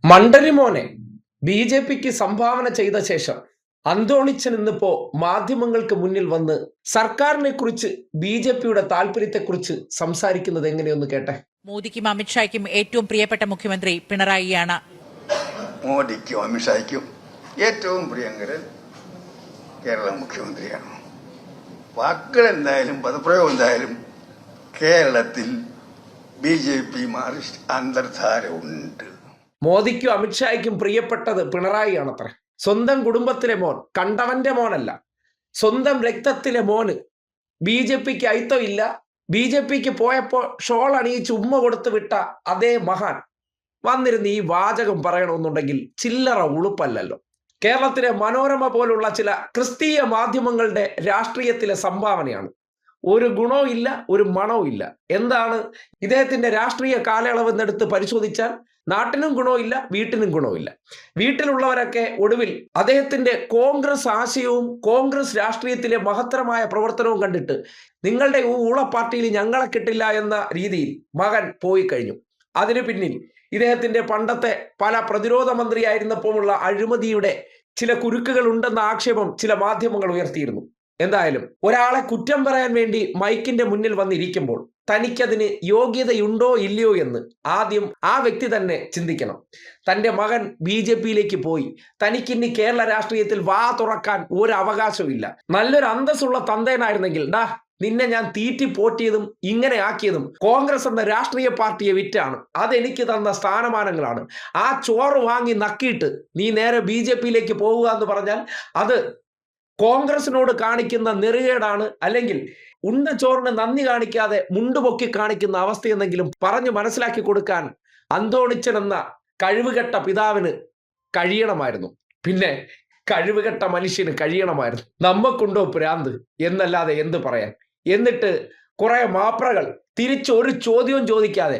മണ്ഡലിമോനെ ബി.ജെ.പിക്ക് സംഭാവന ചെയ്ത ശേഷം അന്തോണിച്ചൻ ഇന്നിപ്പോ മാധ്യമങ്ങൾക്ക് മുന്നിൽ വന്ന് സർക്കാരിനെ കുറിച്ച് ബി.ജെ.പിയുടെ താല്പര്യത്തെക്കുറിച്ച് സംസാരിക്കുന്നത് എങ്ങനെയൊന്ന് കേട്ടെ. മോദിക്കും അമിത്ഷായ്ക്കും ഏറ്റവും പ്രിയപ്പെട്ട മുഖ്യമന്ത്രി പിണറായിയാണ്. മോദിക്കും അമിത്ഷായ്ക്കും ഏറ്റവും പ്രിയങ്കരൻ കേരള മുഖ്യമന്ത്രിയാണ്. വാക്കുകൾ എന്തായാലും പദപ്രയോഗം എന്തായാലും കേരളത്തിൽ ബി.ജെ.പി മാർക്സിസ്റ്റ് അന്തർധാര ഉണ്ട്. മോദിക്കും അമിത്ഷായ്ക്കും പ്രിയപ്പെട്ടത് പിണറായിയാണത്രേ. സ്വന്തം കുടുംബത്തിലെ മോൻ, കണ്ടവന്റെ മോനല്ല, സ്വന്തം രക്തത്തിലെ മോന് ബി.ജെ.പിക്ക് അയിത്തമില്ല. ബി.ജെ.പിക്ക് പോയപ്പോൾ ഷോൾ അണിയിച്ച് ഉമ്മ കൊടുത്തു വിട്ട അതേ മഹാൻ വന്നിരുന്ന് ഈ വാചകം പറയണമെന്നുണ്ടെങ്കിൽ ചില്ലറ ഉളുപ്പല്ലല്ലോ. കേരളത്തിലെ മനോരമ പോലുള്ള ചില ക്രിസ്തീയ മാധ്യമങ്ങളുടെ രാഷ്ട്രീയത്തിലെ സംഭാവനയാണ്. ഒരു ഗുണവും ഇല്ല, ഒരു മണവും ഇല്ല. എന്താണ് ഇദ്ദേഹത്തിന്റെ രാഷ്ട്രീയ കാലയളവ് എന്നെടുത്ത് പരിശോധിച്ചാൽ നാട്ടിനും ഗുണമില്ല, വീട്ടിനും ഗുണമില്ല. വീട്ടിലുള്ളവരൊക്കെ ഒടുവിൽ അദ്ദേഹത്തിന്റെ കോൺഗ്രസ് ആശയവും കോൺഗ്രസ് രാഷ്ട്രീയത്തിലെ മഹത്തരമായ പ്രവർത്തനവും കണ്ടിട്ട് നിങ്ങളുടെ ഊള പാർട്ടിയിൽ ഞങ്ങളെ കിട്ടില്ല എന്ന രീതിയിൽ മകൻ പോയി കഴിഞ്ഞു. അതിനു പിന്നിൽ ഇദ്ദേഹത്തിന്റെ പണ്ടത്തെ പല പ്രതിരോധ മന്ത്രിയായിരുന്നപ്പോഴുള്ള അഴിമതിയുടെ ചില കുരുക്കുകൾ ഉണ്ടെന്ന ആക്ഷേപം ചില മാധ്യമങ്ങൾ ഉയർത്തിയിരുന്നു. എന്തായാലും ഒരാളെ കുറ്റം പറയാൻ വേണ്ടി മൈക്കിന്റെ മുന്നിൽ വന്നിരിക്കുമ്പോൾ തനിക്കതിന് യോഗ്യതയുണ്ടോ ഇല്ലയോ എന്ന് ആദ്യം ആ വ്യക്തി തന്നെ ചിന്തിക്കണം. തൻ്റെ മകൻ ബി.ജെ.പിയിലേക്ക് പോയി, തനിക്കിനി കേരള രാഷ്ട്രീയത്തിൽ വാ തുറക്കാൻ ഒരു അവകാശവും ഇല്ല. നല്ലൊരു അന്തസ്സുള്ള തന്തേനായിരുന്നെങ്കിൽ നിന്നെ ഞാൻ തീറ്റി പോറ്റിയതും ഇങ്ങനെ ആക്കിയതും കോൺഗ്രസ് എന്ന രാഷ്ട്രീയ പാർട്ടിയെ വിറ്റാണ്, അതെനിക്ക് തന്ന സ്ഥാനമാനങ്ങളാണ്. ആ ചോറ് വാങ്ങി നക്കിയിട്ട് നീ നേരെ ബി.ജെ.പിയിലേക്ക് പോവുക എന്ന് പറഞ്ഞാൽ അത് കോൺഗ്രസിനോട് കാണിക്കുന്ന നെറുകേടാണ്. അല്ലെങ്കിൽ ഉണ്ട ചോറിന് നന്ദി കാണിക്കാതെ മുണ്ടുപൊക്കി കാണിക്കുന്ന അവസ്ഥയെന്നെങ്കിലും പറഞ്ഞു മനസ്സിലാക്കി കൊടുക്കാൻ അന്തോണിച്ചൻ എന്ന കഴിവുകെട്ട പിതാവിന് കഴിയണമായിരുന്നു. പിന്നെ കഴിവുകെട്ട മനുഷ്യന് കഴിയണമായിരുന്നു. നമ്മക്കുണ്ടോ ഭ്രാന്ത് എന്നല്ലാതെ എന്ത് പറയാൻ. എന്നിട്ട് കുറെ മാപ്രകൾ തിരിച്ചൊരു ചോദ്യവും ചോദിക്കാതെ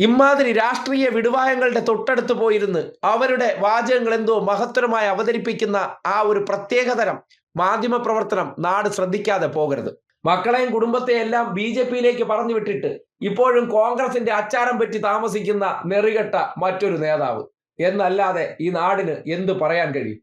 ഇമാതിരി രാഷ്ട്രീയ വിടുവായങ്ങളുടെ തൊട്ടടുത്ത് പോയിരുന്ന് അവരുടെ വാചകങ്ങൾ എന്തോ മഹത്തരമായി അവതരിപ്പിക്കുന്ന ആ ഒരു പ്രത്യേകതരം മാധ്യമ പ്രവർത്തനം നാട് ശ്രദ്ധിക്കാതെ പോകരുത്. മക്കളെയും കുടുംബത്തെയും എല്ലാം ബി.ജെ.പിയിലേക്ക് പറഞ്ഞു വിട്ടിട്ട് ഇപ്പോഴും കോൺഗ്രസിന്റെ അച്ചാരം പറ്റി താമസിക്കുന്ന നെറികെട്ട മറ്റൊരു നേതാവ് എന്നല്ലാതെ ഈ നാടിന് എന്ത് പറയാൻ കഴിയും?